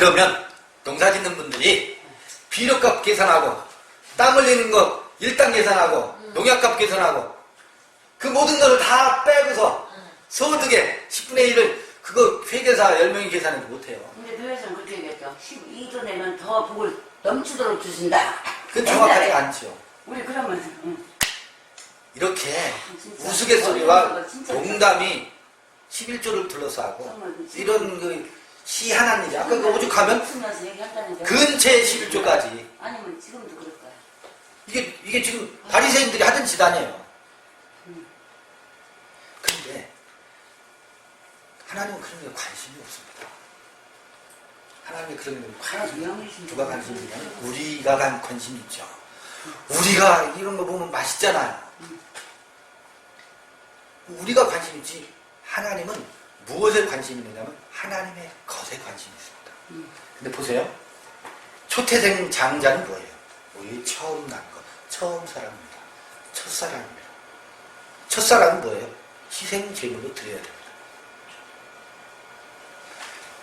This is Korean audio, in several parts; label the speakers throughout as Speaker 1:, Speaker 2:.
Speaker 1: 그러면 농사 짓는 분들이 비료값 계산하고 땀 흘리는 거 일당 계산하고 농약값 계산하고 그 모든 것을 다 빼고서 소득의 10분의 1을 그거 회계사 10명이 계산해도 못해요.
Speaker 2: 근데 교회에서는 그렇게 얘기했죠. 12조 내면 더 복을 넘치도록 주신다.
Speaker 1: 그건 정확하지 않죠.
Speaker 2: 우리 그러면
Speaker 1: 이렇게
Speaker 2: 진짜
Speaker 1: 우스갯소리와
Speaker 2: 진짜
Speaker 1: 농담이 11조를 둘러싸고 이런 그 시 하나님이 아까 그 오죽하면
Speaker 2: 쓰면서 얘기한다는 게
Speaker 1: 근처에 11조까지
Speaker 2: 아니면 지금도 그럴 거야.
Speaker 1: 이게 지금 바리새인들이 하던 짓 아니에요. 그런데 하나님은 그런 데 관심이 없습니다. 하나님이 그런 데 관심이 누가 관심이 있냐? 우리가 관심이 있죠. 우리가 이런 거 보면 맛있잖아요. 우리가 관심 있지. 하나님은 무엇에 관심이 있냐면 하나님의 것에 관심이 있습니다. 근데 보세요. 초태생 장자는 뭐예요? 우리 처음 난 것, 처음 사람입니다. 첫사람입니다. 첫사람은 뭐예요? 희생 제물로 드려야 됩니다.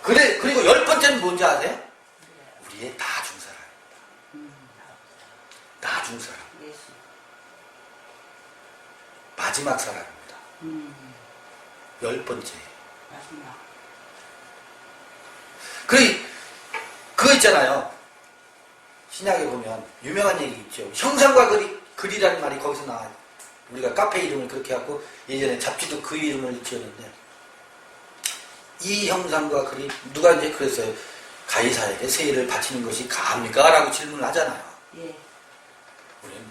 Speaker 1: 그리고 10번째는 뭔지 아세요? 우리의 나중 사람입니다. 나중 사람. 마지막 사람입니다. 10번째. 그거 있잖아요. 신약에 보면 유명한 얘기 있죠. 형상과 글이라는 말이 거기서 나와요. 우리가 카페 이름을 그렇게 하고 예전에 잡지도 그 이름을 지었는데 이 형상과 글이 누가 이제 그랬어요. 가이사에게 세일을 바치는 것이 가합니까? 라고 질문을 하잖아요.
Speaker 2: 예.
Speaker 1: 우리는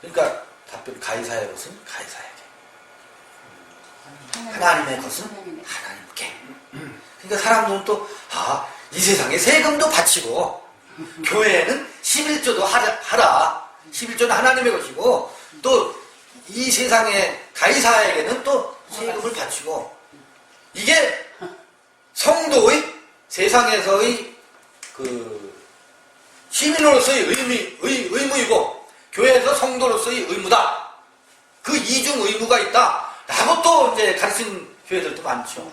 Speaker 1: 그러니까 답변 가이사의 것은 가이사에게 하나님의 것은 하나님께. 그러니까 사람들은 또 이 세상에 세금도 바치고 교회에는 11조도 하라. 11조는 하나님의 것이고 또 이 세상의 가이사에게는 또 세금을 바치고 이게 성도의 세상에서의 그 시민으로서의 의무이고 교회에서 성도로서의 의무다. 그 이중 의무가 있다. 라고 또 이제 가르치는 교회들도 많죠.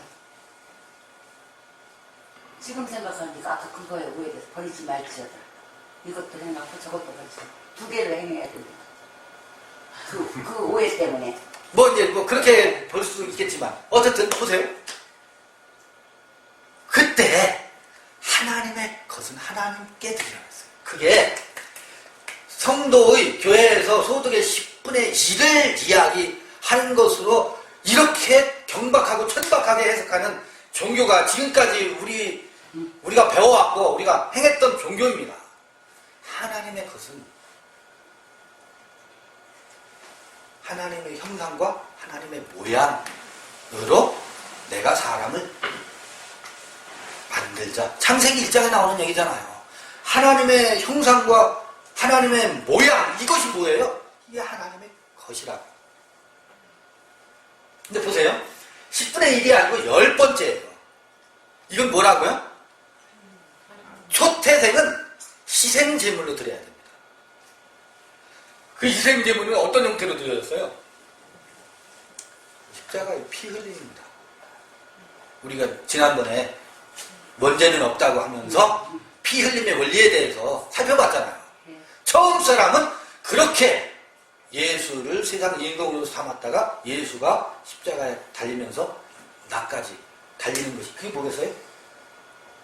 Speaker 2: 지금 생각하니까 아까 그거에 오해돼서 버리지 말지어다. 이것도 해놓고 저것도 버리지. 두 개를 행해야 된다. 그 오해 때문에.
Speaker 1: 그렇게 볼 수 있겠지만 어쨌든 보세요. 그때 하나님의 것은 하나님께 드려야 했어요. 그게 성도의 교회에서 소득의 10분의 1을 이야기하는 것으로 이렇게 경박하고 천박하게 해석하는 종교가 지금까지 우리가 배워왔고 우리가 행했던 종교입니다. 하나님의 것은 하나님의 형상과 하나님의 모양으로 내가 사람을 만들자. 창세기 1장에 나오는 얘기잖아요. 하나님의 형상과 하나님의 모양, 이것이 뭐예요? 이게 하나님의 것이라고. 근데 보세요. 10분의 1이 아니고 10번째예요. 이건 뭐라고요? 초태생은 희생제물로 드려야 됩니다. 그 희생제물은 어떤 형태로 드려졌어요? 십자가의 피 흘림입니다. 우리가 지난번에 원죄는 없다고 하면서 피 흘림의 원리에 대해서 살펴봤잖아요. 처음 사람은 그렇게 예수를 세상 인공으로 삼았다가 예수가 십자가에 달리면서 나까지 달리는 것이 그게 뭐겠어요?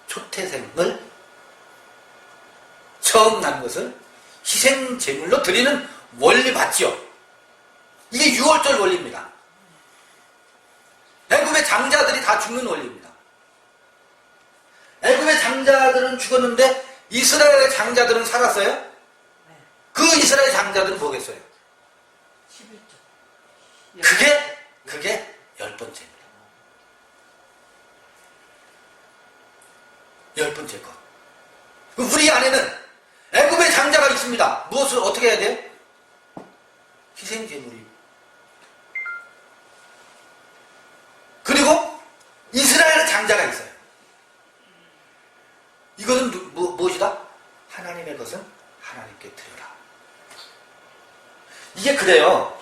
Speaker 1: 초태생을 처음 난 것을 희생제물로 드리는 원리 맞죠? 이게 6월절 원리입니다. 애굽의 장자들이 다 죽는 원리입니다. 애굽의 장자들은 죽었는데 이스라엘의 장자들은 살았어요? 그 이스라엘 장자들은 뭐겠어요? 11조. 그게 10번째입니다. 10번째 것. 우리 안에는 애굽의 장자가 있습니다. 무엇을 어떻게 해야 돼요? 희생제물이. 그리고 이스라엘의 장자가 있어요. 이것은 무엇이다? 하나님의 것은 하나님께 드려라. 이게 그래요.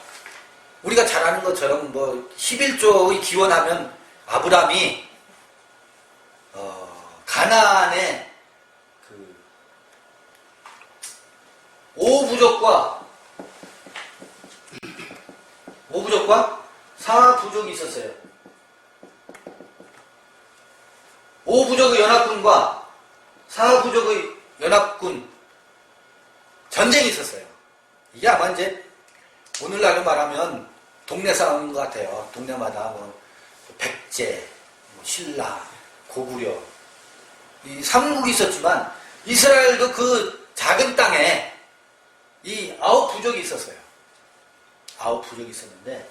Speaker 1: 우리가 잘 아는 것처럼 11조의 기원하면 아브라함이 가나안에 오부족과 사부족이 있었어요. 오부족의 연합군과 사부족의 연합군 전쟁이 있었어요. 이게 아마 이제 오늘날로 말하면 동네 싸움인 것 같아요. 동네마다 뭐 백제, 뭐 신라, 고구려 이 삼국이 있었지만 이스라엘도 그 작은 땅에 이 9부족이 있었어요. 9부족이 있었는데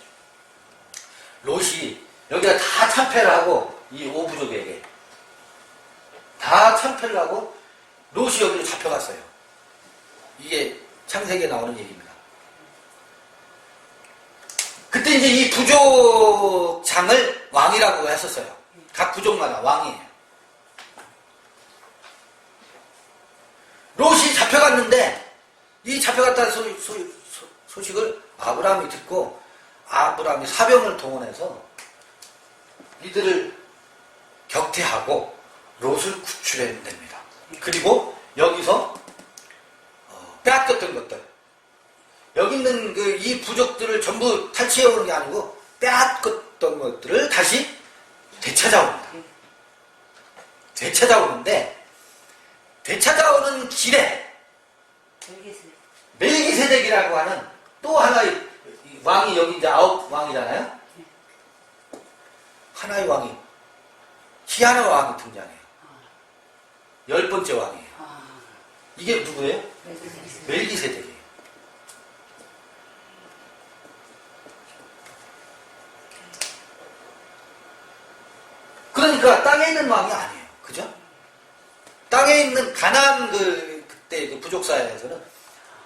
Speaker 1: 롯이 여기다 다 참패를 하고 이 5부족에게 다 참패를 하고 롯이 여기로 잡혀갔어요. 이게 창세기에 나오는 얘기입니다. 그때 이제 이 부족장을 왕이라고 했었어요. 각 부족마다 왕이에요. 롯이 잡혀갔는데 이 잡혀갔다는 소식을 아브라함이 듣고 아브라함이 사병을 동원해서 이들을 격퇴하고 롯을 구출해냅니다. 그리고 여기서 빼앗겼던 것들 여기 있는 이 부족들을 전부 탈취해오는 게 아니고 빼앗겼던 것들을 다시 되찾아옵니다. 되찾아오는데 되찾아오는 길에 멜기세덱이라고 하는 또 하나의 왕이 여기 이제 9왕이잖아요. 하나의 왕이 희한한 왕이 등장해요. 10번째 왕이에요. 이게 누구예요? 멜기세덱이에요. 그러니까 땅에 있는 왕이 아니에요. 그죠? 땅에 있는 가나안 그때 그 부족사회에서는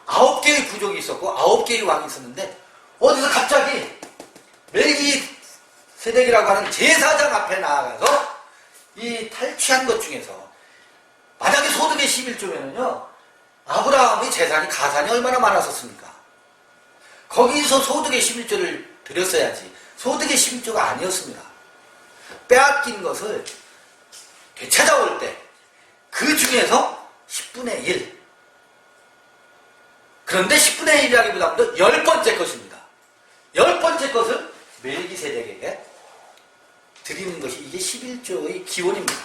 Speaker 1: 9개의 부족이 있었고 9개의 왕이 있었는데 어디서 갑자기 멜기세덱이라고 하는 제사장 앞에 나아가서 이 탈취한 것 중에서 만약에 소득의 11조면은요 아브라함의 재산이 가산이 얼마나 많았었습니까? 거기서 소득의 11조를 드렸어야지 소득의 11조가 아니었습니다. 빼앗긴 것을 되찾아올 때 그 중에서 10분의 1 그런데 10분의 1이라기보다도 10번째 것입니다. 10번째 것을 멜기세덱에게 드리는 것이 이게 11조의 기원입니다.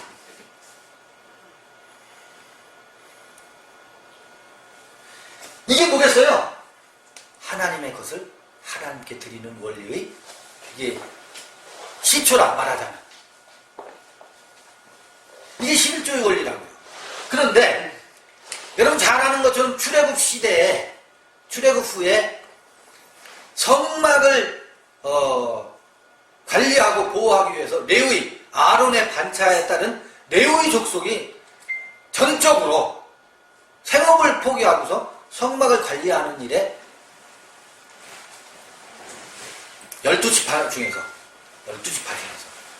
Speaker 1: 이게 뭐겠어요? 하나님의 것을 하나님께 드리는 원리의 이게 시초라 말하자면 이게 11조의 원리라고요. 그런데 여러분 잘 아는 것처럼 출애굽 시대에 출애굽 후에 성막을 관리하고 보호하기 위해서 레위 아론의 반차에 따른 레위 족속이 전적으로 생업을 포기하고서 성막을 관리하는 일에 12지파 중에서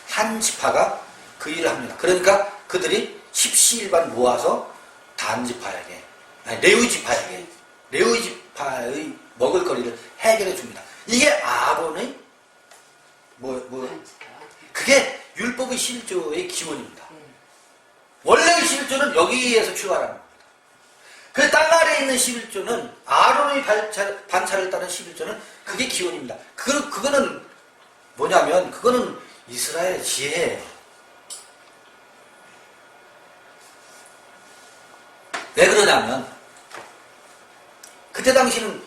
Speaker 1: 한 지파가 그 일을 합니다. 그러니까 그들이 십시일반 모아서 단지파에게 레위 지파의 먹을거리를 해결해 줍니다. 이게 아론의 그게 율법의 11조의 기원입니다. 원래의 11조는 여기에서 출발하는 겁니다. 그 땅 아래에 있는 11조는 아론의 반차를 따른 11조는 그게 기원입니다. 그거는 뭐냐면 그거는 이스라엘의 지혜예요. 왜 그러냐면 그때 당시는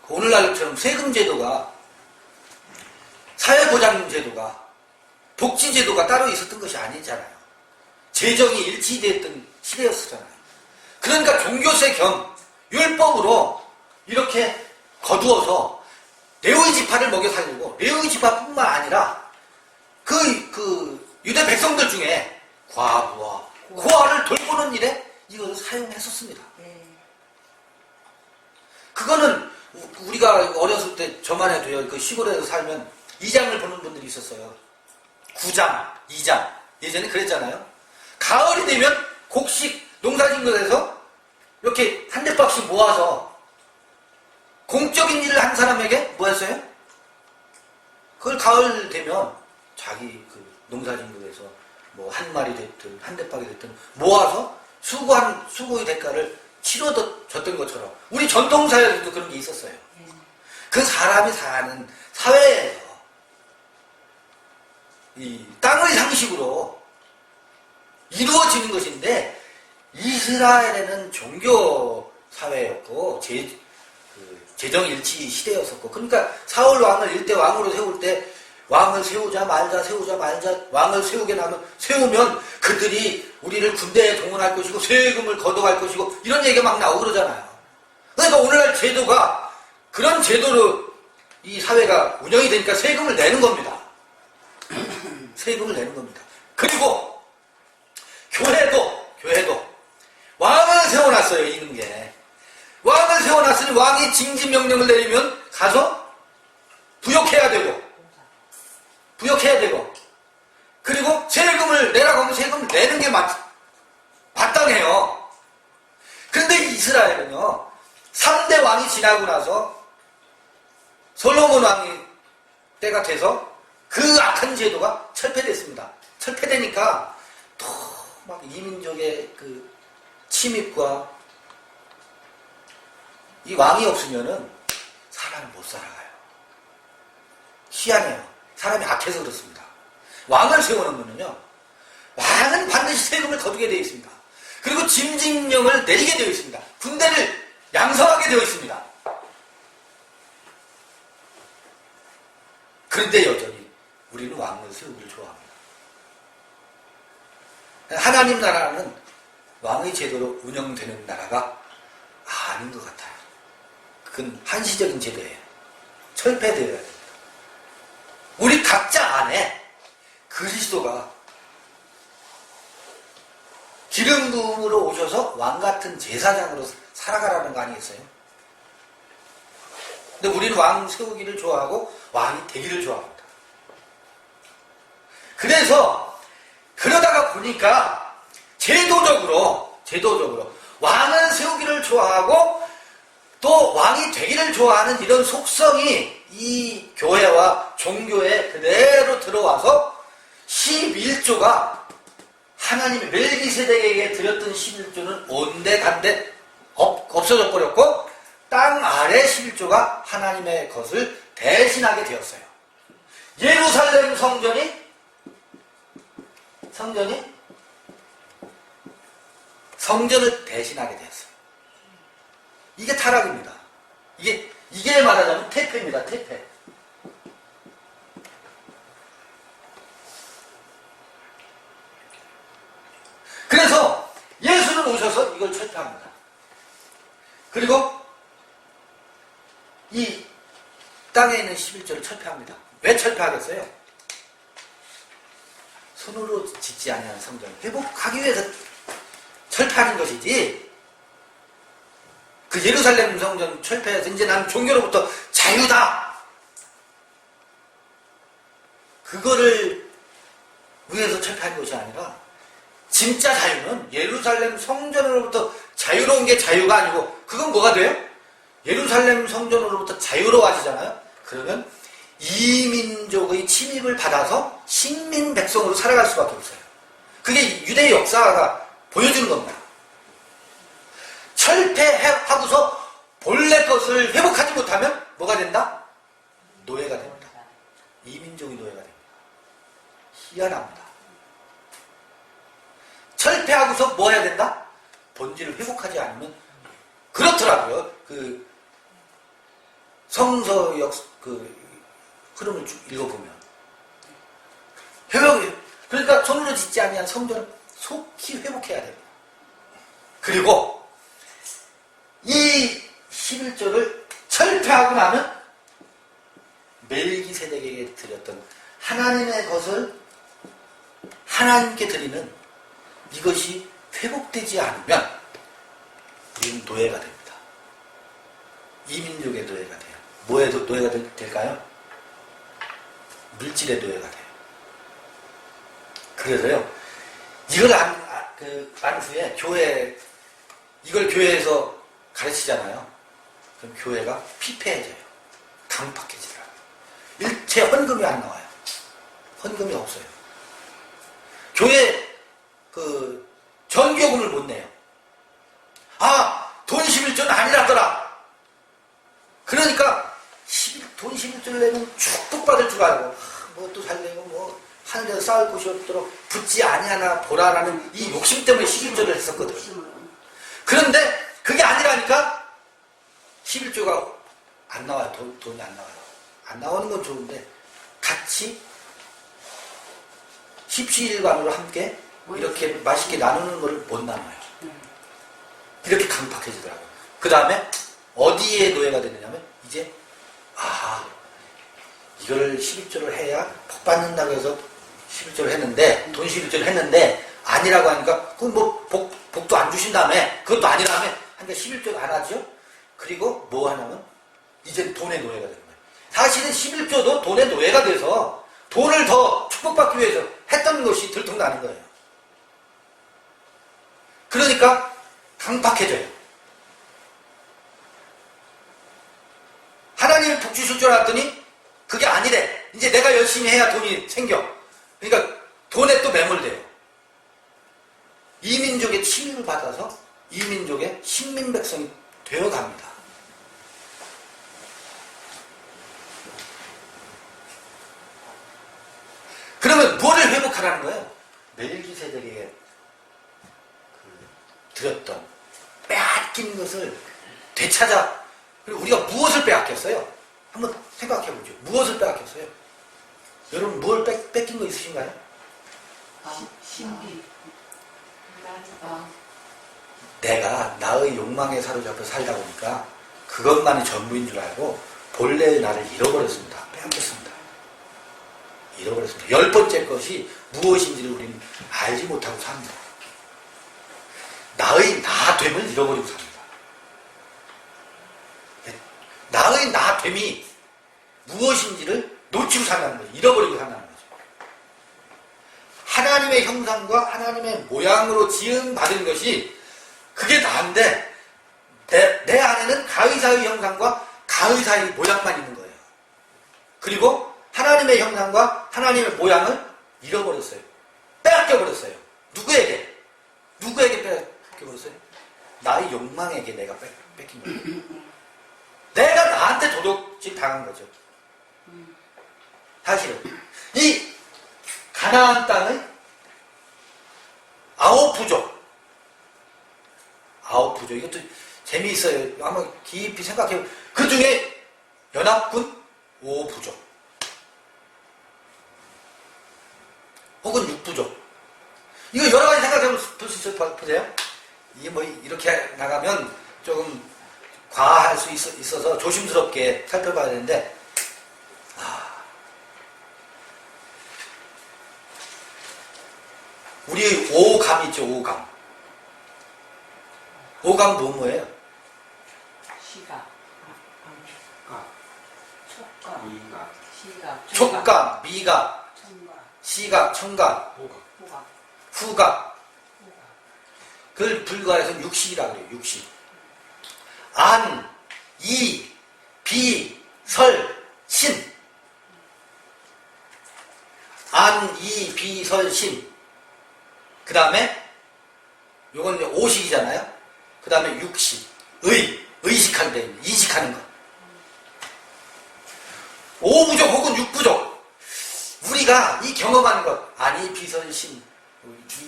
Speaker 1: 오늘날처럼 세금제도가 사회보장제도가 복지제도가 따로 있었던 것이 아니잖아요. 재정이 일치됐던 시대였잖아요. 그러니까 종교세 겸 율법으로 이렇게 거두어서 레위 지파를 먹여 살리고 레위 지파뿐만 아니라 그 유대 백성들 중에 과부와 고아를 돌보는 일에 이것을 사용했었습니다. 그거는 우리가 어렸을 때 저만 해도요 그 시골에서 살면 2장을 보는 분들이 있었어요. 9장, 2장 예전에 그랬잖아요. 가을이 되면 곡식 농사짓는데서 이렇게 한 대박씩 모아서 공적인 일을 한 사람에게 뭐 했어요? 그걸 가을 되면 자기 그 농사짓는데서 뭐 한 마리 됐든 한 대박이 됐든 모아서 수고의 대가를 치러졌던 것처럼 우리 전통사회에도 그런 게 있었어요. 그 사람이 사는 사회에서 이 땅의 상식으로 이루어지는 것인데 이스라엘에는 종교 사회였고 재정일치 시대였었고 그러니까 사울 왕을 일대 왕으로 세울 때 왕을 세우자 말자 왕을 세우면 그들이 우리를 군대에 동원할 것이고 세금을 걷어갈 것이고 이런 얘기가 막 나오고 그러잖아요. 그러니까 오늘날 제도가 그런 제도로 이 사회가 운영이 되니까 세금을 내는 겁니다. 세금을 내는 겁니다. 그리고 교회도 왕을 세워놨어요. 임금에 왕을 세워놨으니 왕이 징집명령을 내리면 가서 부역해야 되고 그리고 세금을 내라고 하면 세금을 내는 게 마땅해요. 그런데 이스라엘은요 3대 왕이 지나고 나서 솔로몬 왕이 때가 돼서 그 악한 제도가 철폐됐습니다. 철폐되니까 또 막 이민족의 그 침입과 이 왕이 없으면은 사람이 못 살아가요. 희한해요. 사람이 악해서 그렇습니다. 왕을 세워놓으면요 왕은 반드시 세금을 거두게 되어 있습니다. 그리고 짐직령을 내리게 되어 있습니다. 군대를 양성하게 되어 있습니다. 그런데 여전히 우리는 왕을 세우기를 좋아합니다. 하나님 나라는 왕의 제도로 운영되는 나라가 아닌 것 같아요. 그건 한시적인 제도예요. 철폐되어야 됩니다. 우리 각자 안에 그리스도가 기름 부음으로 오셔서 왕 같은 제사장으로 살아가라는 거 아니겠어요? 근데 우리는 왕 세우기를 좋아하고 왕이 되기를 좋아합니다. 그래서 그러다가 보니까 제도적으로 왕을 세우기를 좋아하고 또 왕이 되기를 좋아하는 이런 속성이 이 교회와 종교에 그대로 들어와서 11조가 하나님이 멜기세덱에게 드렸던 11조는 온데간데 없어져 버렸고 땅 아래 11조가 하나님의 것을 대신하게 되었어요. 예루살렘 성전이 성전을 대신하게 되었어요. 이게 타락입니다. 이게 말하자면 퇴폐입니다. 퇴폐. 그래서 예수는 오셔서 이걸 철폐합니다. 그리고 이 땅에 있는 11조를 철폐합니다. 왜 철폐하겠어요? 손으로 짓지 아니한 성전을 회복하기 위해서 철폐하는 것이지, 그 예루살렘 성전 철폐해서 이제 나는 종교로부터 자유다, 그거를 위해서 철폐한 것이 아니라, 진짜 자유는 예루살렘 성전으로부터 자유로운 게 자유가 아니고, 그건 뭐가 돼요? 예루살렘 성전으로부터 자유로워지잖아요. 그러면 이민족의 침입을 받아서 식민 백성으로 살아갈 수밖에 없어요. 그게 유대의 역사가 보여주는 겁니다. 철폐하고서 본래 것을 회복하지 못하면 뭐가 된다? 노예가 됩니다. 이민족의 노예가 됩니다. 희한합니다. 철폐하고서 뭐 해야 된다? 본질을 회복하지 않으면, 그렇더라고요. 그 성서역 흐름을 쭉 읽어보면 그러니까 손으로 짓지 아니한 성전을 속히 회복해야 됩니다. 그리고 이 11조를 철폐하고 나면 멜기세덱에게 드렸던 하나님의 것을 하나님께 드리는 이것이 회복되지 않으면 우리는 노예가 됩니다. 이민족의 노예가 돼요. 뭐의 노예가 될까요? 물질의 노예가 돼요. 그래서요, 이걸 안 후에 이걸 교회에서 가르치잖아요. 그럼 교회가 피폐해져요. 강팍해지더라고요. 일체 헌금이 안 나와요. 헌금이 없어요. 교회 전교금을 못 내요. 붙들려면 축복받을 줄 알고 뭐 또 살려고 뭐 하늘에서 쌓을 곳이 없도록 붙지 아니하나 보라라는 이 욕심 때문에 11조를 했었거든. 그런데 그게 아니라니까 11조가 안 나와요. 돈이 안 나와요. 안 나오는 건 좋은데 같이 십시일반으로 함께 이렇게 맛있게 나누는 것을 못 나눠요. 이렇게 강팍해지더라고요. 그 다음에 어디에 노예가 되느냐면 이제 이걸 11조를 해야 복 받는다고 해서 11조를 했는데 돈 11조를 했는데 아니라고 하니까 그건 뭐 복도 안 주신다며 그것도 아니라며 하니까 11조를 안 하죠. 그리고 뭐 하냐면 이제 돈의 노예가 되는 거예요. 사실은 11조도 돈의 노예가 돼서 돈을 더 축복받기 위해서 했던 것이 들통나는 거예요. 그러니까 강팍해져요. 하나님이 복 주실 줄 알았더니 그게 아니래. 이제 내가 열심히 해야 돈이 생겨. 그러니까 돈에 또 매몰돼요. 이민족의 침입을 받아서 이민족의 식민백성이 되어갑니다. 그러면 뭐를 회복하라는 거예요? 멜기세덱에게 드렸던 빼앗긴 것을 되찾아. 그리고 우리가 무엇을 빼앗겼어요? 한번 생각해보죠. 무엇을 빼앗겼어요? 여러분 뭘 뺏긴 거 있으신가요?
Speaker 2: 신비.
Speaker 1: 내가 나의 욕망에 사로잡혀 살다 보니까 그것만이 전부인 줄 알고 본래의 나를 잃어버렸습니다. 빼앗겼습니다. 잃어버렸습니다. 10번째 것이 무엇인지를 우리는 알지 못하고 삽니다. 나의 나됨을 잃어버리고 삽니다. 나의 나됨이 무엇인지를 놓치고 산다는 거죠. 잃어버리고 산다는 거죠. 하나님의 형상과 하나님의 모양으로 지음받은 것이 그게 나인데 내 안에는 가의사의 형상과 가의사의 모양만 있는 거예요. 그리고 하나님의 형상과 하나님의 모양을 잃어버렸어요. 빼앗겨버렸어요. 누구에게? 누구에게 빼앗겨버렸어요? 나의 욕망에게 내가 뺏긴 거예요. 내가 나한테 도둑질 당한 거죠. 사실은 이 가나안 땅의 9부족 이것도 재미있어요. 한번 깊이 생각해요. 그 중에 연합군 5부족 혹은 6부족 이거 여러 가지 생각해 볼 수 있어요. 이게 뭐 이렇게 나가면 조금 과할 수 있어서 조심스럽게 살펴봐야 되는데 우리 5감 있죠. 5감. 5감 뭐예요?
Speaker 2: 시각, 촉각,
Speaker 3: 미각,
Speaker 1: 촉각, 미각,
Speaker 2: 청각,
Speaker 1: 시각, 청각,
Speaker 2: 호각,
Speaker 1: 후각. 그걸 불가해서 육식이라고 그래요. 육식. 안, 이, 비, 설, 신. 안, 이, 비, 설, 신. 그 다음에 요건 이제 오식이잖아요. 그 다음에 육식, 의식하는 데 이식하는 것. 5부족 혹은 6부족. 우리가 이 경험하는 것, 아니 비선신,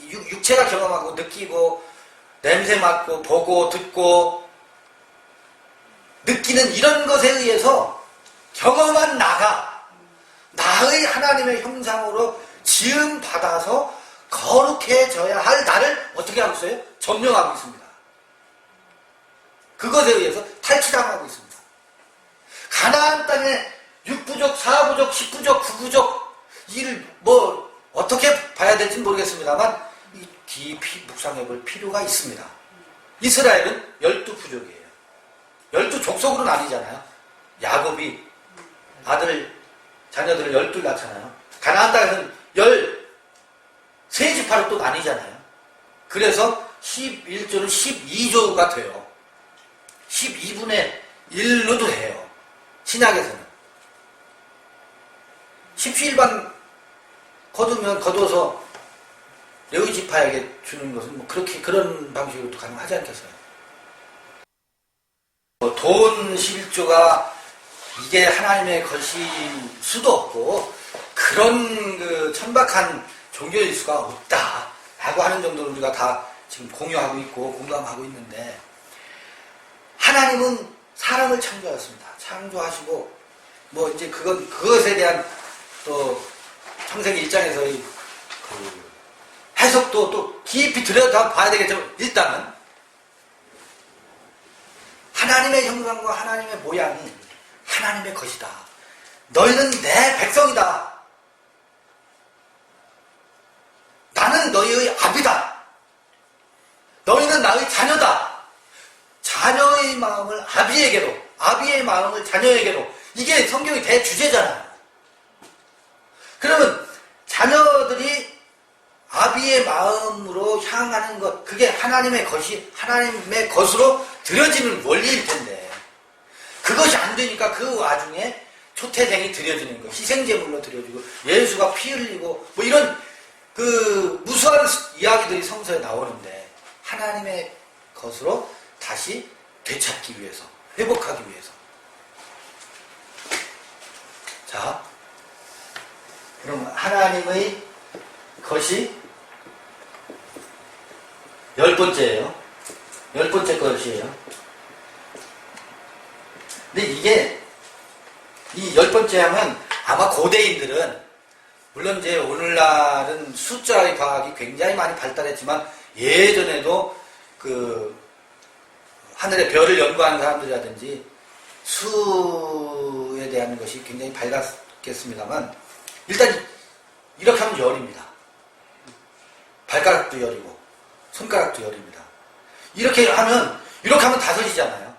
Speaker 1: 육체가 경험하고 느끼고 냄새 맡고 보고 듣고 느끼는 이런 것에 의해서 경험한 나가 나의 하나님의 형상으로 지음 받아서 거룩해져야 할 나를 어떻게 하고 있어요? 점령하고 있습니다. 그것에 의해서 탈취당하고 있습니다. 가나안 땅에 6부족, 4부족, 10부족, 9부족 이를 뭐 어떻게 봐야 될지 모르겠습니다만 깊이 묵상해 볼 필요가 있습니다. 이스라엘은 12부족이에요. 12족속으로 나뉘잖아요. 야곱이 자녀들을 12 낳잖아요. 가나안 땅에서는 13지파로 또 나뉘잖아요. 그래서 11조는 12조가 돼요. 12분의 1로도 해요. 신약에서는. 17반 거둬서 레위 지파에게 주는 것은 뭐 그런 방식으로도 가능하지 않겠어요. 돈 11조가 이게 하나님의 것일 수도 없고 그런 그 천박한 종교일 수가 없다라고 하는 정도로 우리가 다 지금 공유하고 있고 공감하고 있는데, 하나님은 사람을 창조하셨습니다. 창조하시고 뭐 이제 그것에 대한 또 창세기 1장에서의 그 해석도 또 깊이 들여다 봐야 되겠지만, 일단은 하나님의 형상과 하나님의 모양이 하나님의 것이다. 너희는 내 백성이다. 나는 너희의 아비다. 너희는 나의 자녀다. 자녀의 마음을 아비에게로, 아비의 마음을 자녀에게로. 이게 성경의 대주제잖아요. 그러면 자녀들이 아비의 마음으로 향하는 것, 그게 하나님의 것이 하나님의 것으로 드려지는 원리일 텐데, 그것이 안 되니까 그 와중에 초태생이 드려지는 거, 희생제물로 드려지고 예수가 피 흘리고 뭐 이런 그 무수한 이야기들이 성서에 나오는데, 하나님의 것으로 다시 되찾기 위해서, 회복하기 위해서. 자, 그럼 하나님의 것이 10번째예요. 10번째 것이에요. 근데 이게 이 10번째 하면 아마 고대인들은, 물론 이제 오늘날은 숫자의 과학이 굉장히 많이 발달했지만 예전에도 그 하늘의 별을 연구하는 사람들이라든지 수에 대한 것이 굉장히 밝았겠습니다만, 일단 이렇게 하면 열입니다. 발가락도 열이고 손가락도 열입니다. 이렇게 하면 다섯이잖아요.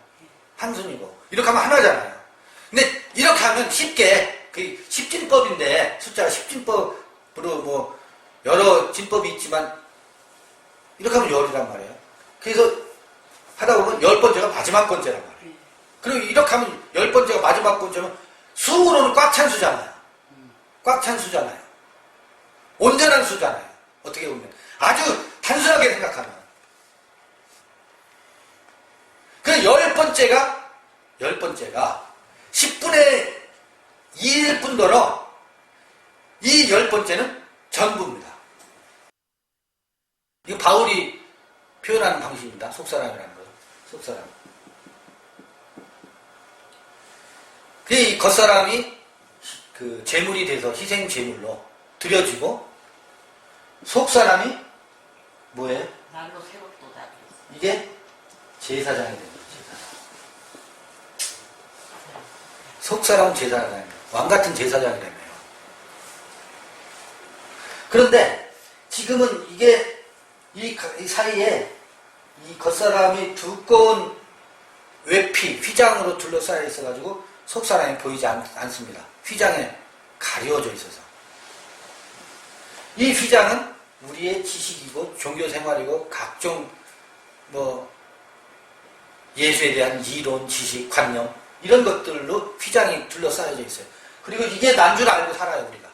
Speaker 1: 한 손이고. 이렇게 하면 하나잖아요. 근데 이렇게 하면 쉽게, 그 십진법인데, 숫자가 십진법으로 뭐 여러 진법이 있지만 이렇게 하면 열이란 말이에요. 그래서 하다 보면 10번째가 마지막 번째란 말이에요. 그리고 이렇게 하면 10번째가 마지막 번째면 수으로는 꽉 찬 수잖아요. 꽉 찬 수잖아요. 온전한 수잖아요. 어떻게 보면. 아주 단순하게 생각하면. 그 10번째가 10분의 2일 뿐더러 이 10번째는 전부입니다. 이거 바울이 표현하는 방식입니다. 속사람이라는 거죠. 속사람. 이 겉사람이 그 제물이 돼서 희생 제물로 드려지고, 속사람이 뭐예요?
Speaker 2: 날로 새롭도 다
Speaker 1: 이게 제사장이 되는 거예요. 속사람은 제사장이에요. 왕같은 제사장이라며요. 그런데 지금은 이게 이 사이에 이 겉사람이 두꺼운 외피, 휘장으로 둘러싸여 있어가지고 속사람이 보이지 않습니다. 휘장에 가려져 있어서. 이 휘장은 우리의 지식이고 종교생활이고 각종 뭐 예수에 대한 이론, 지식, 관념 이런 것들로 휘장이 둘러싸여져 있어요. 그리고 이게 난 줄 알고 살아요. 우리가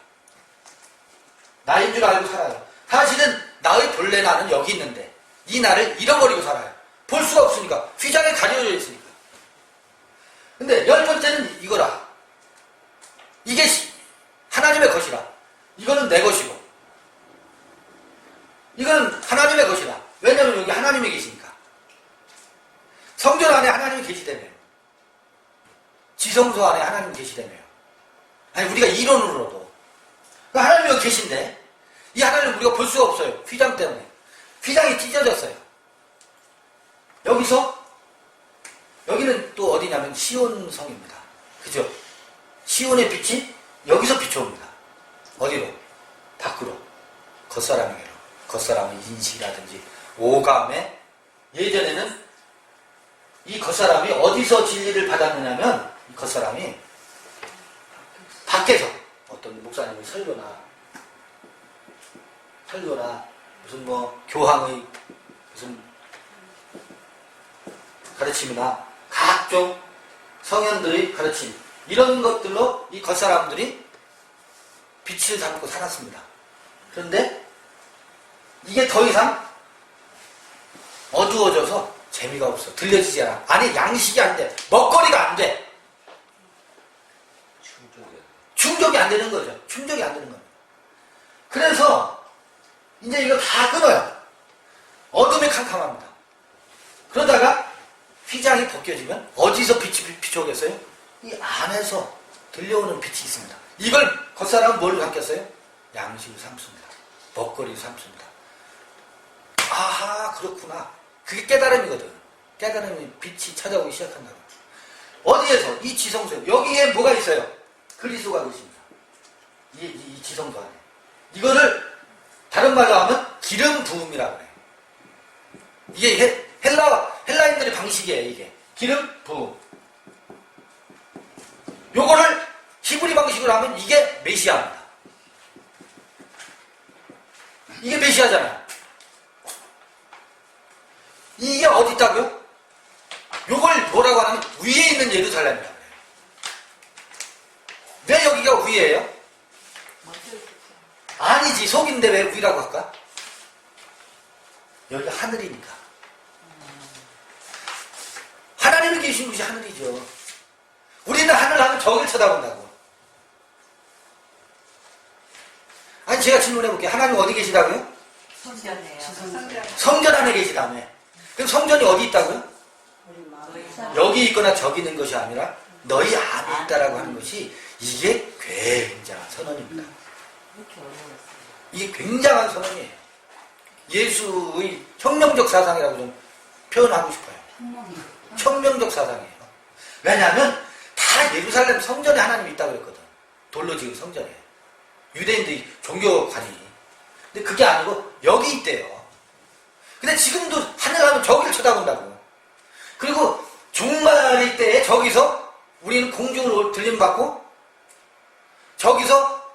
Speaker 1: 나인 줄 알고 살아요. 사실은 나의 본래 나는 여기 있는데 이 나를 잃어버리고 살아요. 볼 수가 없으니까. 휘장에 가려져 있으니까. 근데 10번째는 이거라. 이게 하나님의 것이라. 이거는 내 것이고 이거는 하나님의 것이라. 왜냐하면 여기 하나님이 계시니까. 성전 안에 하나님이 계시다며요. 지성소 안에 하나님이 계시다며요. 아니 우리가 이론으로도 하나님이 여기 계신데 이 하나님을 우리가 볼 수가 없어요. 휘장 때문에. 휘장이 찢어졌어요. 여기는 또 어디냐면 시온성입니다. 그죠? 시온의 빛이 여기서 비춰옵니다. 어디로? 밖으로. 겉사람에게로. 겉사람의 인식이라든지 오감에, 예전에는 이 겉사람이 어디서 진리를 받았느냐면 이 겉사람이 밖에서 어떤 목사님의 설교나 무슨 뭐 교황의 무슨 가르침이나 각종 성현들의 가르침 이런 것들로 이 겉사람들이 빛을 담고 살았습니다. 그런데 이게 더 이상 어두워져서 재미가 없어. 들려지지 않아. 아니 양식이 안 돼. 먹거리가 안 돼. 충족이 안 되는 거죠. 충족이 안 되는 겁니다. 그래서 이제 이거 다 끊어요. 어둠이 캄캄합니다. 그러다가 휘장이 벗겨지면 어디서 빛이 비춰오겠어요? 이 안에서 들려오는 빛이 있습니다. 이걸 겉사람은 뭘로 삼켰어요? 양식으로 삼습니다. 먹거리로 삼습니다. 아하, 그렇구나. 그게 깨달음이거든. 깨달음이 빛이 찾아오기 시작한다고. 어디에서? 이 지성소에. 여기에 뭐가 있어요? 그리스도가 계십니다. 이 지성소 안에. 이거를 다른 말로 하면 기름 부음이라고 해요. 이게 헬라인들의 방식이에요, 이게. 기름 부음. 요거를 히브리 방식으로 하면 이게 메시아입니다. 이게 메시아잖아요. 이게 어디 있다고요? 요걸 뭐라고 하면 위에 있는 예루살렘이라고 해요. 왜 여기가 위에요? 아니지, 속인데 왜 위라고 할까? 여기가 하늘이니까. 하나님이 계신 곳이 하늘이죠. 우리는 하늘 하면 저길 쳐다본다고. 아니, 제가 질문해 볼게요. 하나님 어디 계시다고요?
Speaker 3: 성전이에요.
Speaker 1: 성전 안에 계시다며. 그럼 성전이 어디 있다고요? 여기 있거나 저기 있는 것이 아니라 너희 안에 있다라고 하는 것이 이게 굉장한 선언입니다. 이게 굉장한 선언이에요. 예수의 혁명적 사상이라고 좀 표현하고 싶어요. 혁명적 사상이에요. 왜냐하면 다 예루살렘 성전에 하나님이 있다고 그랬거든. 돌로 지은 성전에. 유대인들이 종교관이. 근데 그게 아니고 여기 있대요. 근데 지금도 하늘 하면 저기를 쳐다본다고. 그리고 종말일 때에 저기서 우리는 공중으로 들림받고 저기서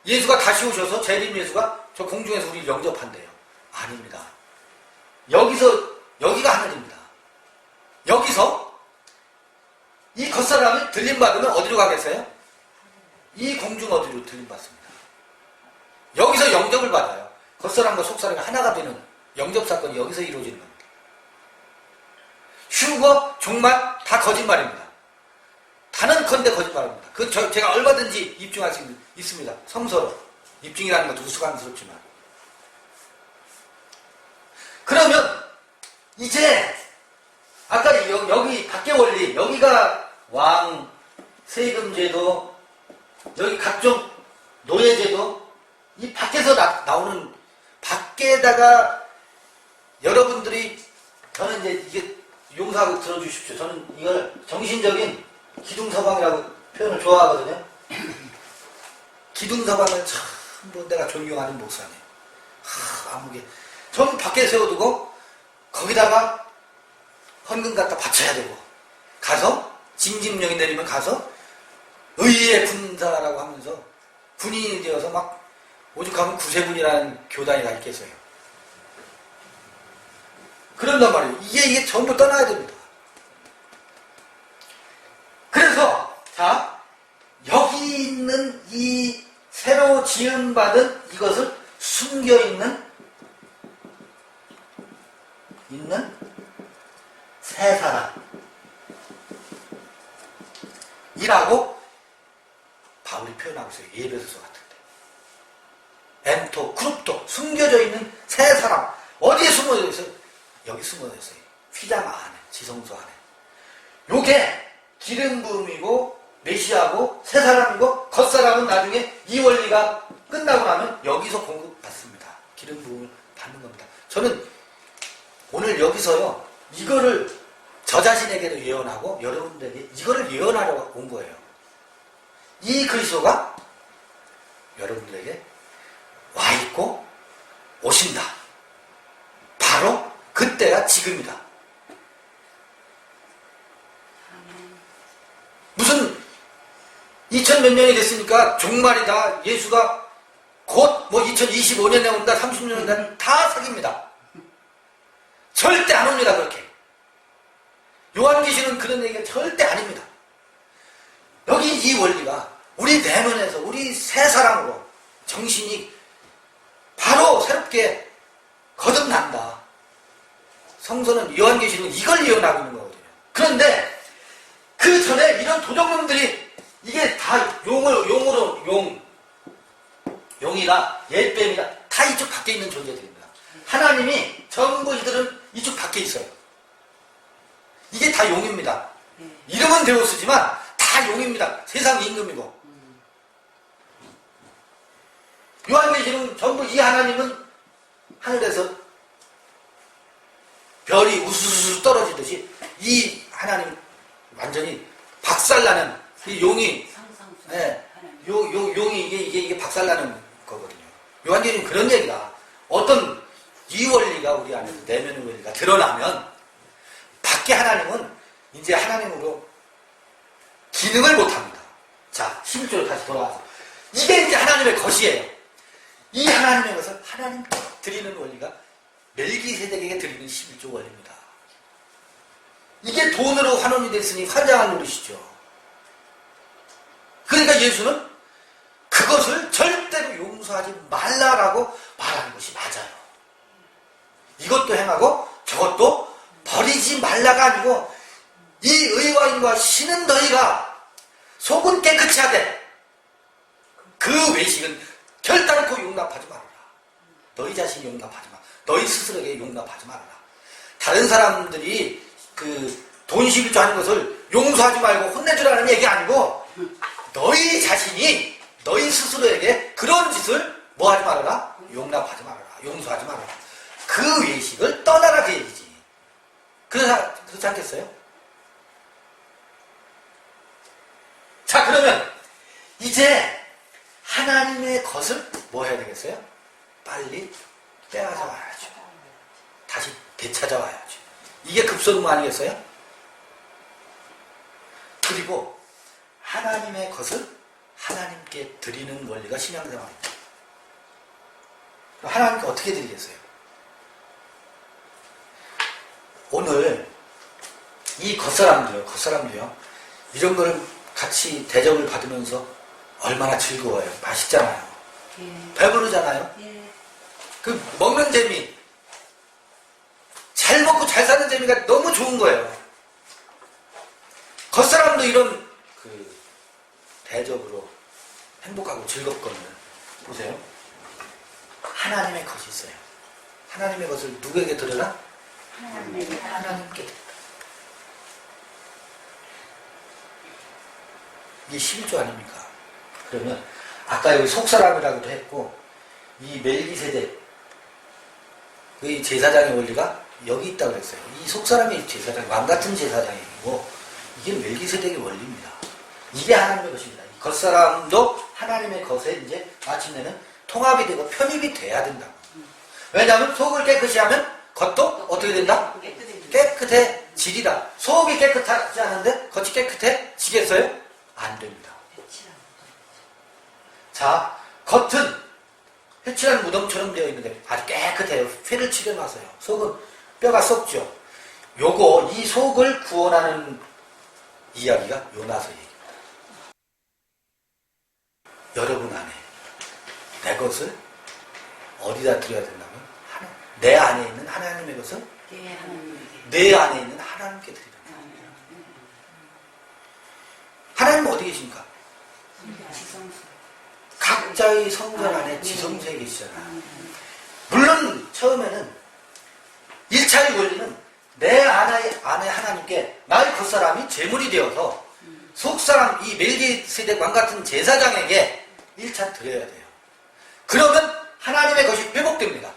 Speaker 1: 예수가 다시 오셔서 재림 예수가 저 공중에서 우리를 영접한대요. 아닙니다. 여기가 하늘입니다. 여기서 이 겉사람이 들림받으면 어디로 가겠어요? 이 공중 어디로 들림받습니다. 여기서 영접을 받아요. 겉사람과 속사람이 하나가 되는 영접 사건이 여기서 이루어지는 겁니다. 휴거, 종말 다 거짓말입니다. 단언컨대 거짓말입니다. 제가 얼마든지 입증할 수 있습니다. 성서로. 입증이라는 것도 우스꽝스럽지만. 그러면 이제 아까 여기 밖의 원리, 여기가 왕, 세금제도, 여기 각종 노예제도, 이 밖에서 나오는 밖에다가 여러분들이 저는 이제 이게 용서하고 들어주십시오. 저는 이걸 정신적인 기둥서방이라고 표현을 좋아하거든요. 기둥서방은 참 내가 존경하는 목사님. 아무게 전 밖에 세워두고 거기다가 헌금 갖다 바쳐야 되고 가서 징집령이 내리면 가서 의의 군사라고 하면서 군인이 되어서 막 오죽하면 구세군이라는 교단이 가 있겠어요. 그런단 말이에요. 이게 전부 떠나야 됩니다. 그래서 자 여기 있는 이 새로 지음받은 이것을 숨겨있는 새 사람이라고 바울이 표현하고 있어요. 예배소서 같은데. 엔토, 크룹토, 숨겨져 있는 새 사람. 어디에 숨어져 있어요? 여기 숨어져 있어요. 휘장 안에, 지성소 안에. 요게 기름 부음이고 메시아고 새 사람이고 겉사람은 나중에 이 원리가 끝나고 나면 여기서 공급받습니다. 기름 부음을 받는 겁니다. 저는 오늘 여기서요 이거를 저 자신에게도 예언하고 여러분들에게 이거를 예언하려고 온 거예요. 이 그리스도가 여러분들에게 와 있고 오신다. 바로 그때가 지금이다. 무슨 2000몇 년이 됐으니까 종말이다. 예수가 곧 뭐 2025년에 온다. 30년에 온다. 다 사기입니다. 절대 안 옵니다. 그렇게. 요한계시는 그런 얘기가 절대 아닙니다. 여기 이 원리가 우리 내면에서 우리 새 사람으로 정신이 바로 새롭게 거듭난다. 성서는 요한계시는 이걸 예언하고 있는 거거든요. 그런데 그 전에 이런 도적놈들이 이게 다 용이나 옛뱀이나 다 이쪽 밖에 있는 존재들입니다. 하나님이 전부 이들은 이쪽 밖에 있어요. 이게 다 용입니다. 이름은 데우스지만 다 용입니다. 세상 임금이고. 요한계시록은 전부 이 하나님은 하늘에서 별이 우수수 떨어지듯이 이 하나님 완전히 박살나는 이 용이 용이 이게 박살나는 거거든요. 요한계시록은 그런 얘기다. 어떤 이 원리가 우리 안에서 내면의 원리가 드러나면 밖에 하나님은 이제 하나님으로 기능을 못합니다. 자, 11조로 다시 돌아와서 이게 이제 하나님의 것이에요. 이 하나님의 것을 하나님께 드리는 원리가 멜기세덱에게 드리는 11조 원리입니다. 이게 돈으로 환원이 됐으니 환장한 노릇이죠. 그러니까 예수는 그것을 절대로 용서하지 말라라고 말하는 것이 맞아요. 이것도 행하고 저것도 버리지 말라가 아니고 이 의와인과 신은 너희가 속은 깨끗이 하되 그 외식은 결단코 용납하지 말아라. 너희 자신이 용납하지 마. 너희 스스로에게 용납하지 말아라. 다른 사람들이 돈 11조 하는 것을 용서하지 말고 혼내주라는 얘기 아니고 너희 자신이 너희 스스로에게 그런 짓을 뭐 하지 말아라? 용납하지 말아라. 용서하지 말아라. 그 외식을 떠나라 그 얘기지. 그렇지 않겠어요? 자, 그러면 이제 하나님의 것을 뭐 해야 되겠어요? 빨리 빼앗아 와야죠. 다시 되찾아와야죠. 이게 급선무 아니겠어요? 그리고 하나님의 것을 하나님께 드리는 원리가 신앙생활입니다. 하나님께 어떻게 드리겠어요? 오늘 이 겉사람도요. 이런 걸 같이 대접을 받으면서 얼마나 즐거워요. 맛있잖아요.
Speaker 2: 예.
Speaker 1: 배부르잖아요.
Speaker 2: 예.
Speaker 1: 그 먹는 재미, 잘 먹고 잘 사는 재미가 너무 좋은 거예요. 겉사람도 이런 대접으로 행복하고 즐겁거든요. 보세요. 하나님의 것이 있어요. 하나님의 것을 누구에게 드려라? 하나님께. 이게 11조 아닙니까? 그러면 아까 여기 속사람이라고도 했고 이 멜기세덱 그 제사장의 원리가 여기 있다고 그랬어요. 이 속사람이 제사장, 왕같은 제사장이고 이게 멜기세덱의 원리입니다. 이게 하나님의 것입니다. 이 겉사람도 하나님의 것에 이제 마침내는 통합이 되고 편입이 돼야 된다. 왜냐하면 속을 깨끗이 하면 겉도 어떻게 된다? 깨끗해지리라. 속이 깨끗하지 않은데 겉이 깨끗해지겠어요? 안 됩니다. 자, 겉은 회칠한 무덤처럼 되어 있는데 아주 깨끗해요. 회를 칠해놨어요. 속은 뼈가 썩죠. 요거 이 속을 구원하는 이야기가 요나서 얘기입니다. 여러분 안에 내 것을 어디다 드려야 된다면 내 안에 있는 하나님의 것을 내 안에 있는 하나님께 드리라. 하나님은 어디 계십니까? 각자의 성전 안에 지성소에 계시잖아요. 물론 처음에는 1차의 원리는 내 안에 하나님께 나의 겉사람이 제물이 되어서 속사람 이 멜기세덱 왕같은 제사장에게 1차 드려야 돼요. 그러면 하나님의 것이 회복됩니다.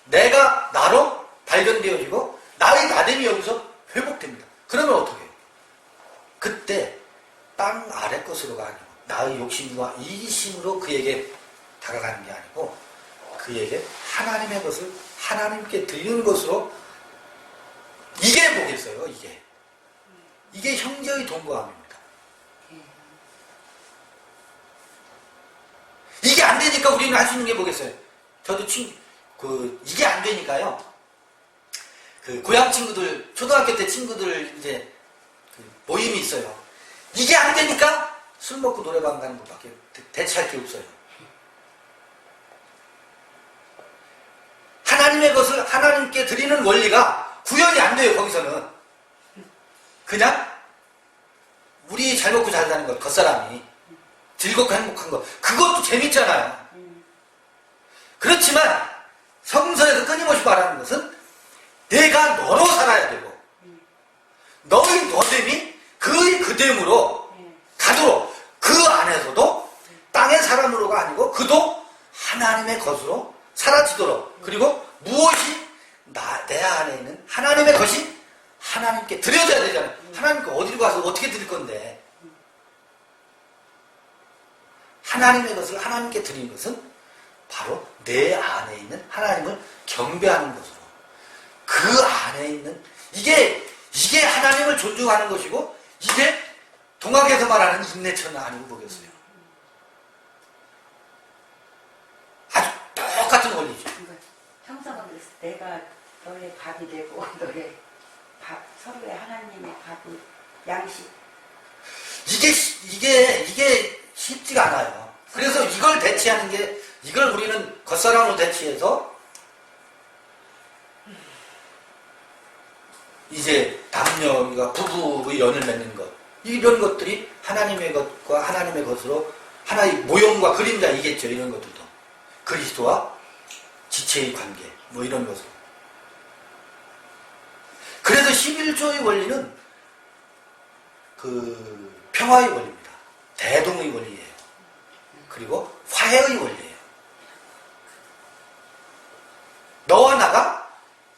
Speaker 1: 내가 나로 발견되어지고 나의 나됨이 여기서 회복됩니다. 그러면 어떻게 해요? 그때 땅 아래 것으로가 아니고 나의 욕심과 이기심으로 그에게 다가가는 게 아니고 그에게 하나님의 것을 하나님께 드리는 것으로 이게 뭐겠어요? 이게 형제의 동거함입니다. 이게 안 되니까 우리는 할 수 있는 게 뭐겠어요? 저도 이게 안 되니까요. 고향 친구들, 초등학교 때 친구들 이제 모임이 있어요. 이게 안 되니까 술 먹고 노래방 가는 것밖에 대체할 게 없어요. 하나님의 것을 하나님께 드리는 원리가 구현이 안 돼요. 거기서는 그냥 우리 잘 먹고 잘 사는 것, 겉사람이 즐겁고 행복한 것, 그것도 재밌잖아요. 그렇지만 성서에서 끊임없이 말하는 것은 내가 너로 살아야 되고 너희 너됨이 그의 그됨으로 가도록 그 안에서도 땅의 사람으로가 아니고 그도 하나님의 것으로 사라지도록, 그리고 무엇이 내 안에 있는 하나님의 것이 하나님께 드려져야 되잖아요. 하나님께 어디로 가서 어떻게 드릴 건데, 하나님의 것을 하나님께 드리는 것은 바로 내 안에 있는 하나님을 경배하는 것으로, 그 안에 있는 이게 하나님을 존중하는 것이고, 이게 동학에서 말하는 인내처는 아니고 뭐겠어요. 아주 똑같은 원리죠.
Speaker 2: 형상은 내가 너의 밥이 되고 너의 밥, 서로의 하나님의 밥이 양식.
Speaker 1: 이게 쉽지가 않아요. 그래서 이걸 대체하는 게, 이걸 우리는 겉사람으로 대체해서 이제 남녀가 부부의 연을 맺는 것, 이런 것들이 하나님의 것과 하나님의 것으로 하나의 모형과 그림자이겠죠. 이런 것들도 그리스도와 지체의 관계, 뭐 이런 것으로. 그래서 11조의 원리는 그 평화의 원리입니다. 대동의 원리예요. 그리고 화해의 원리예요. 너와 나가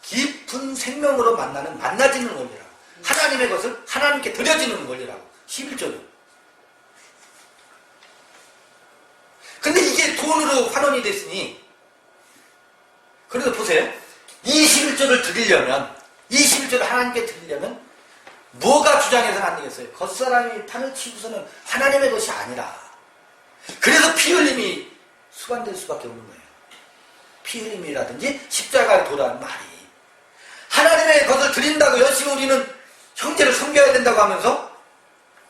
Speaker 1: 깊은 생명으로 만나지는 원리라고. 하나님의 것을 하나님께 드려지는 원리라고. 11조는. 근데 이게 돈으로 환원이 됐으니, 그래서 보세요. 이 11조를 드리려면, 이 11조를 하나님께 드리려면 뭐가 주장해서는 안 되겠어요? 겉사람이 판을 치고서는 하나님의 것이 아니라. 그래서 피 흘림이 수반될 수밖에 없는 거예요. 피 흘림이라든지 십자가에 도라는 말이, 하나님의 것을 드린다고 열심히 우리는 형제를 섬겨야 된다고 하면서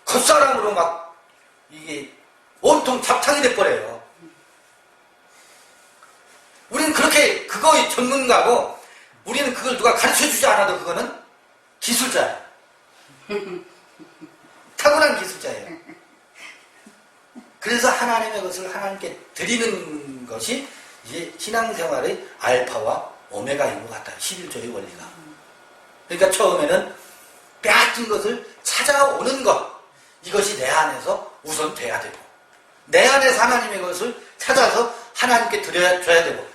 Speaker 1: 겉사람으로 막 이게 온통 잡탕이 돼버려요. 우리는 그렇게 그거의 전문가고, 우리는 그걸 누가 가르쳐주지 않아도 그거는 기술자예요. 타고난 기술자예요. 그래서 하나님의 것을 하나님께 드리는 것이 이제 신앙생활의 알파와 오메가인 것 같아요. 11조의 원리가. 그러니까 처음에는 빼앗긴 것을 찾아오는 것, 이것이 내 안에서 우선 돼야 되고, 내 안에서 하나님의 것을 찾아서 하나님께 드려줘야 되고,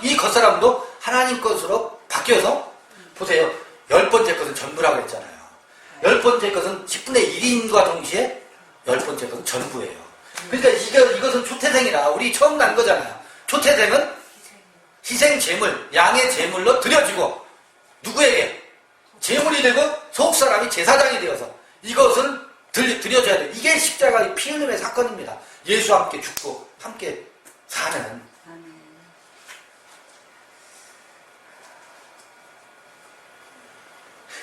Speaker 1: 이 겉사람도 하나님 것으로 바뀌어서, 보세요. 10번째 것은 전부라고 했잖아요. 10번째 것은 10분의 1인과 동시에 10번째 것은 전부예요. 그러니까 이것은 초태생이라, 우리 처음 난 거잖아요. 초태생은 희생 제물, 양의 제물로 드려지고, 누구에게? 제물이 되고 속사람이 제사장이 되어서 이것을 드려줘야 돼요. 이게 십자가의 피 흘림의 사건입니다. 예수와 함께 죽고 함께 사는.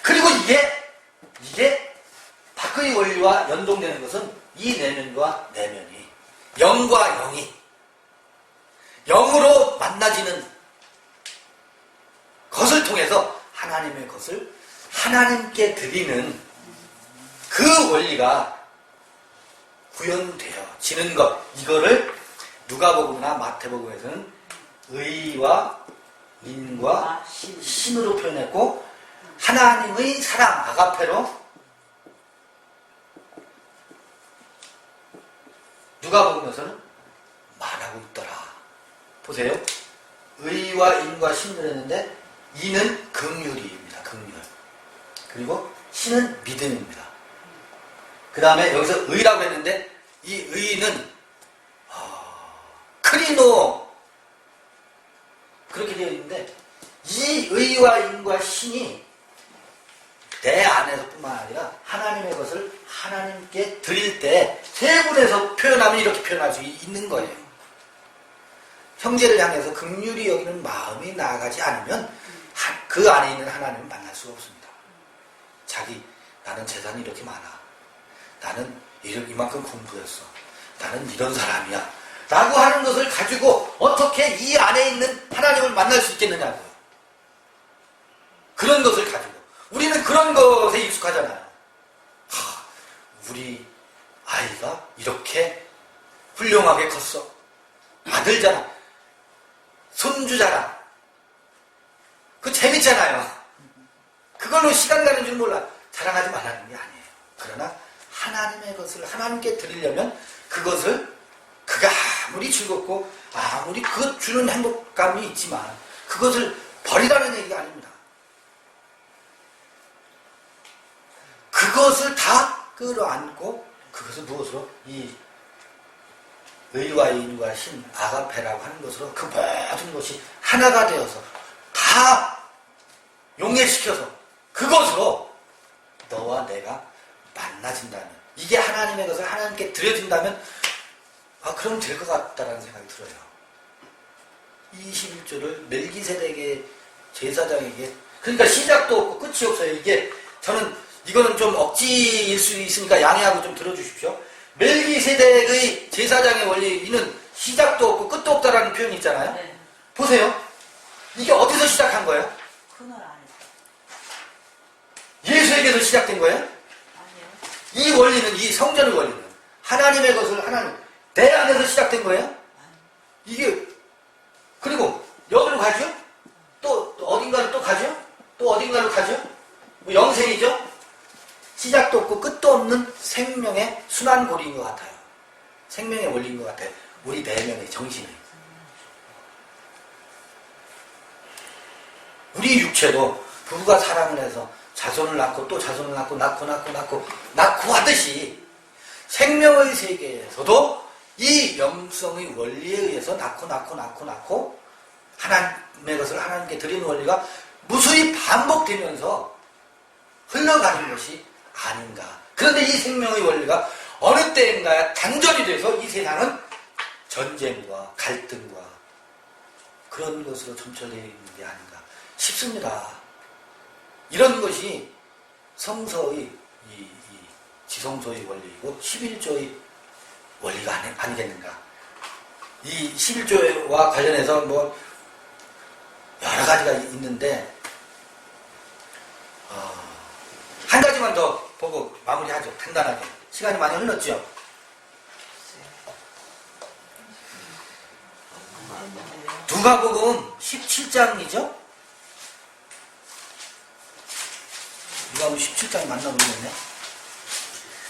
Speaker 1: 그리고 이게 밖의 원리와 연동되는 것은 이 내면과 내면이, 영과 영이 영으로 만나지는 것을 통해서 하나님의 것을 하나님께 드리는 그 원리가 구현되어지는 것, 이거를 누가복음이나 마태복음에서는 의와 인과 신으로 표현했고, 하나님의 사랑 아가페로 누가복음에서는 말하고 있더라. 보세요. 의와 인과 신을 했는데, 이는 긍휼입니다. 긍휼. 그리고 신은 믿음입니다. 그 다음에 여기서 의라고 했는데, 이 의는 크리노, 그렇게 되어 있는데, 이 의와 인과 신이 내 안에서 뿐만 아니라 하나님의 것을 하나님께 드릴 때 세 분에서 표현하면 이렇게 표현할 수 있는 거예요. 형제를 향해서 긍휼히 여기는 마음이 나아가지 않으면 그 안에 있는 하나님을 만날 수가 없습니다. 나는 재산이 이렇게 많아. 나는 이만큼 공부했어. 나는 이런 사람이야. 라고 하는 것을 가지고 어떻게 이 안에 있는 하나님을 만날 수 있겠느냐고요. 그런 것을 가지고. 우리는 그런 것에 익숙하잖아요. 우리 이렇게 훌륭하게 컸어. 아들 자랑, 손주 자랑. 그거 재밌잖아요. 그걸로 시간 가는 줄 몰라. 자랑하지 말라는 게 아니에요. 그러나 하나님의 것을 하나님께 드리려면 그것을 그가 아무리 즐겁고 아무리 그것 주는 행복감이 있지만 그것을 버리라는 얘기가 아닙니다. 그것을 다 끌어안고 그것을 무엇으로? 이 의와 인과 신, 아가페라고 하는 것으로 그 모든 것이 하나가 되어서 다 용해시켜서 그것으로 너와 내가 만나진다면, 이게 하나님의 것을 하나님께 드려진다면 그럼 될 것 같다라는 생각이 들어요. 21조를 멜기세덱의 제사장에게, 그러니까 시작도 없고 끝이 없어요. 이거는 좀 억지일 수 있으니까 양해하고 좀 들어주십시오. 멜기세덱의 제사장의 원리는 시작도 없고 끝도 없다라는 표현이 있잖아요.
Speaker 2: 네.
Speaker 1: 보세요. 이게 어디서 시작한 거예요?
Speaker 2: 그날 안에.
Speaker 1: 예수에게서 시작된 거예요?
Speaker 2: 아니요.
Speaker 1: 이 원리는, 이 성전의 원리는 하나님의 것을 하나님 내 안에서 시작된 거예요? 이게, 그리고 여기로 가죠? 또 어딘가로 또 가죠? 또 어딘가로 가죠? 뭐 영생이죠? 시작도 없고 끝도 없는 생명의 순환고리인 것 같아요. 생명의 원리인 것 같아요. 우리 내면의 정신의. 우리 육체도 부부가 사랑을 해서 자손을 낳고 또 자손을 낳고 하듯이 생명의 세계에서도 이 영성의 원리에 의해서 낳고 하나님의 것을 하나님께 드리는 원리가 무수히 반복되면서 흘러가는 것이 아닌가. 그런데 이 생명의 원리가 어느 때인가 단절이 돼서 이 세상은 전쟁과 갈등과 그런 것으로 점철되어 있는 게 아닌가 싶습니다. 이런 것이 성서의 이 지성소의 원리이고 11조의 원리가 아니겠는가. 이 11조와 관련해서 뭐 여러 가지가 있는데 한 가지만 더 보고 마무리하죠. 간단하게. 시간이 많이 흘렀죠. 누가복음 17장이죠. 누가복음 17장이 맞나 모르겠네.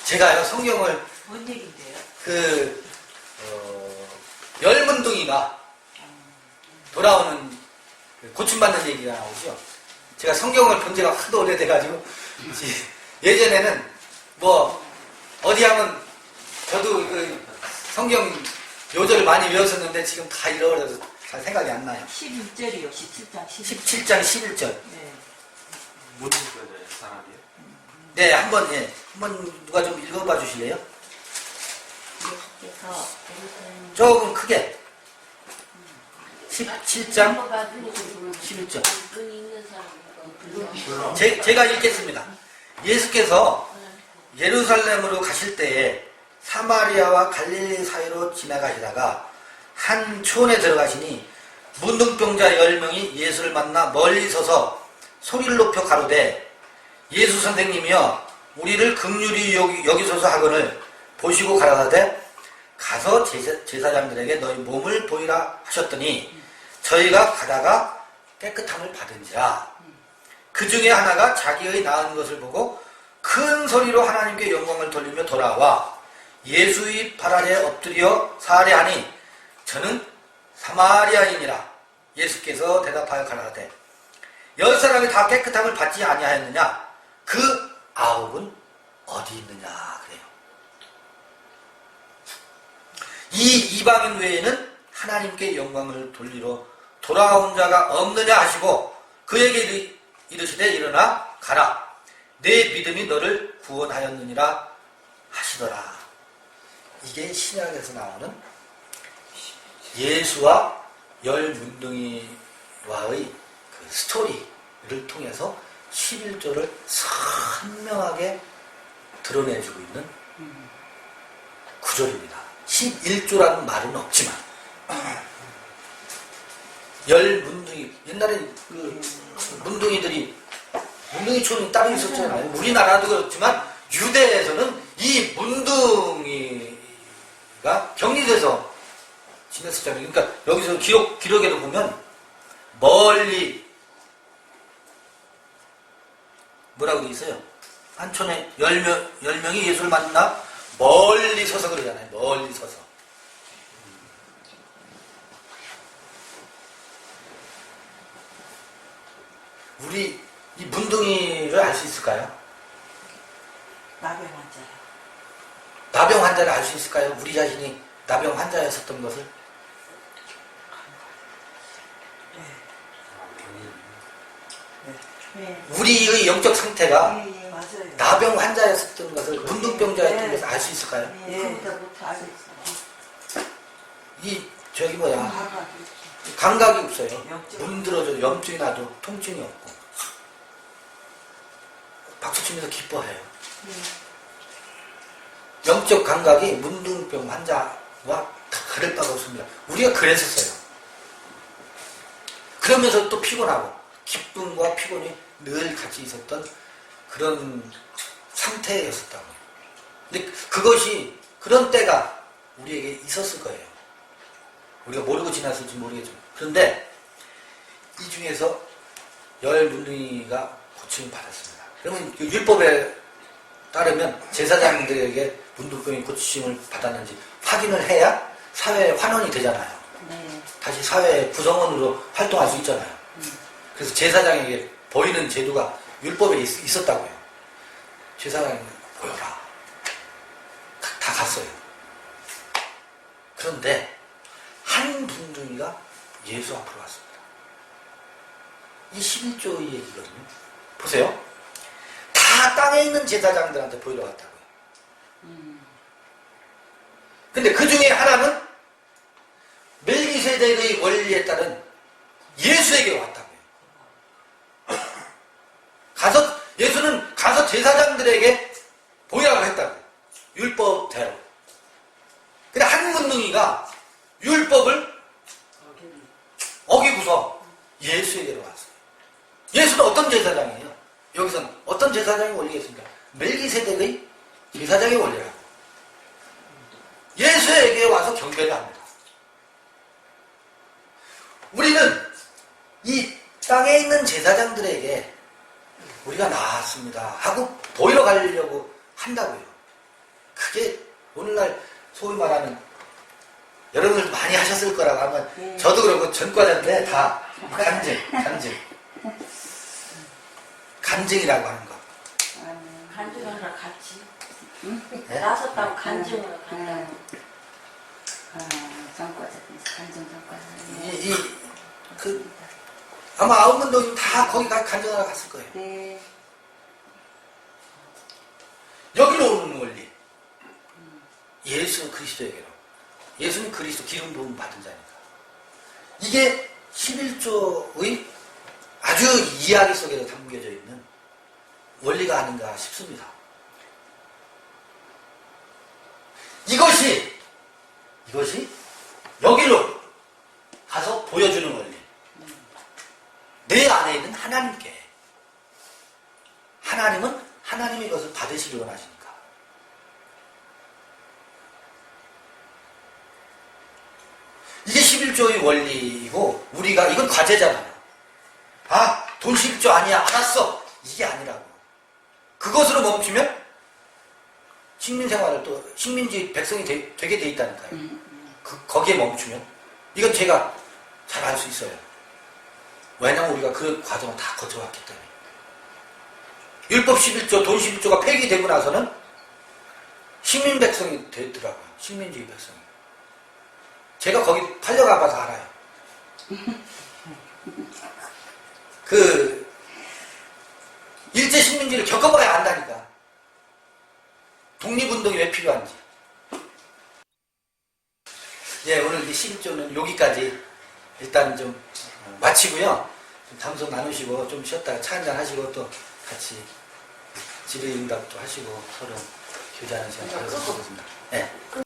Speaker 1: 제가요 성경을
Speaker 2: 뭔 얘기인데요?
Speaker 1: 열문둥이가 돌아오는 고침받는 얘기가 나오죠. 제가 성경을 본 지가 하도 오래돼가지고 예전에는 뭐 어디 하면 저도 그 성경 요절을 많이 외웠었는데 지금 다 잃어버려서 잘 생각이 안 나요.
Speaker 2: 11절이요. 17장
Speaker 1: 17장 11절.
Speaker 2: 네.
Speaker 3: 뭔 읽어야 돼요, 사람이요?
Speaker 1: 네, 한번 누가 좀 읽어봐 주실래요?
Speaker 2: 예수께서
Speaker 1: 조금 크게. 17장 11절. 제가 읽겠습니다. 예수께서 예루살렘으로 가실 때에 사마리아와 갈릴리 사이로 지나가시다가 한 촌에 들어가시니 문둥병자 10명이 예수를 만나 멀리 서서 소리를 높여 가로되 예수 선생님이여 우리를 긍휼히 여기소서 하거늘 보시고 가라사대 가서 제사장들에게 너희 몸을 보이라 하셨더니 저희가 가다가 깨끗함을 받은지라. 그 중에 하나가 자기의 나은 것을 보고 큰 소리로 하나님께 영광을 돌리며 돌아와 예수의 발 아래 엎드려 사례하니 저는 사마리아인이라. 예수께서 대답하여 가라사대 10사람이 다 깨끗함을 받지 아니하였느냐? 그 9은 어디 있느냐 그래요. 이 이방인 외에는 하나님께 영광을 돌리러 돌아온 자가 없느냐 하시고 그에게 이르시되 일어나 가라. 내 믿음이 너를 구원하였느니라 하시더라. 이게 신약에서 나오는 예수와 열 문둥이와의 그 스토리를 통해서 11조를 선명하게 드러내주고 있는 구절입니다. 11조라는 말은 없지만 열 문둥이, 옛날에 그 문둥이촌이 따로 있었잖아요. 우리나라도 그렇지만 유대에서는 이 문둥이를 문둥병자가 격리돼서 지냈었잖아요. 그러니까 여기서 기록에도 보면 멀리 뭐라고 돼 있어요? 한촌에 10명이 예수를 만나 멀리 서서 그러잖아요. 멀리 서서. 우리 이 문둥이를 알 수 있을까요?
Speaker 4: 나병 환자요.
Speaker 1: 나병 환자를 알 수 있을까요? 우리 자신이 나병 환자였었던 것을?
Speaker 4: 네.
Speaker 1: 우리의 영적 상태가
Speaker 4: 예, 맞아요.
Speaker 1: 나병 환자였었던 것을, 문둥병자였던 것을 알 수 있을까요?
Speaker 4: 예.
Speaker 2: 그때부터 알고 있어.
Speaker 1: 이 저기 뭐야,
Speaker 4: 가가
Speaker 1: 감각이 없어요.
Speaker 4: 염증.
Speaker 1: 문드러져 염증이 나도 통증이 없고 박수치면서 기뻐해요. 영적 감각이 문둥병 환자와 다를 바가 없습니다. 우리가 그랬었어요. 그러면서 또 피곤하고 기쁨과 피곤이 늘 같이 있었던 그런 상태였었다고. 근데 그것이 그런 때가 우리에게 있었을 거예요. 우리가 모르고 지났을지 모르겠지만. 그런데 이 중에서 10문둥이가 고침을 받았습니다. 그러면 그 율법에 따르면 제사장들에게 문둥병이 고침을 받았는지 확인을 해야 사회에 환원이 되잖아요.
Speaker 2: 네.
Speaker 1: 다시 사회의 구성원으로 활동할 수 있잖아요. 그래서 제사장에게 보이는 제도가 율법에 있었다고요. 제사장이 보여라. 다 갔어요. 그런데 한 문둥이가 예수 앞으로 왔습니다. 이 11조의 얘기거든요. 보세요. 다 땅에 있는 제사장들한테 보이러 왔다고요. 근데 그 중에 하나는 멜기세덱의 원리에 따른 예수에게 왔다고요. 예수는 가서 제사장들에게 보이라고 했다고요. 율법대로. 근데 한 문둥이가 율법을 어기고서 예수에게로 왔어요. 예수는 어떤 제사장이에요? 여기서는 어떤 제사장이 원리겠습니까? 멜기세덱의 제사장의 원리라고. 예수에게 와서 경배를 합니다. 우리는 이 땅에 있는 제사장들에게 우리가 나았습니다 하고 보이러 가려고 한다고요. 그게 오늘날 소위 말하는 여러분들 많이 하셨을 거라고 하면 저도 그렇고 전과자인데 다 간증이라고 하는 거.
Speaker 2: 간증하러 같이.
Speaker 1: 네?
Speaker 2: 나섰다고 간증으로 간다고. 전과자, 간증 전과자.
Speaker 1: 아마 9문둥이 다 거기 간증하러 갔을 거예요.
Speaker 2: 네.
Speaker 1: 여기로 오는 원리. 예수 그리스도에게로. 예수는 그리스도 기름 부음 받은 자니까. 이게 11조의 아주 이야기 속에 담겨져 있는 원리가 아닌가 싶습니다. 이것이 여기로 가서 보여주는 원리. 내 안에 있는 하나님께. 하나님은 하나님의 것을 받으시기 원하시니까. 이게 11조의 원리이고, 우리가, 이건 과제잖아요. 아, 돈 11조 아니야. 알았어. 이게 아니라고. 그것으로 멈추면 식민생활을 또, 식민지 백성이 되게 돼 있다니까요. 거기에 멈추면. 이건 제가 잘 알 수 있어요. 왜냐면 우리가 그 과정을 다 거쳐왔기 때문에. 율법 11조, 돈 11조가 폐기되고 나서는 식민 백성이 됐더라고요. 식민주의 백성이. 제가 거기 팔려가봐서 알아요. 일제 식민지를 겪어봐야 안다니까. 독립운동이 왜 필요한지. 예, 오늘 이 11조는 여기까지 일단 좀 마치고요. 좀 담소 나누시고 좀 쉬었다가 차 한잔 하시고 또 같이 질의응답도 하시고 서로 교제하는 시간 가져보겠습니다. 네.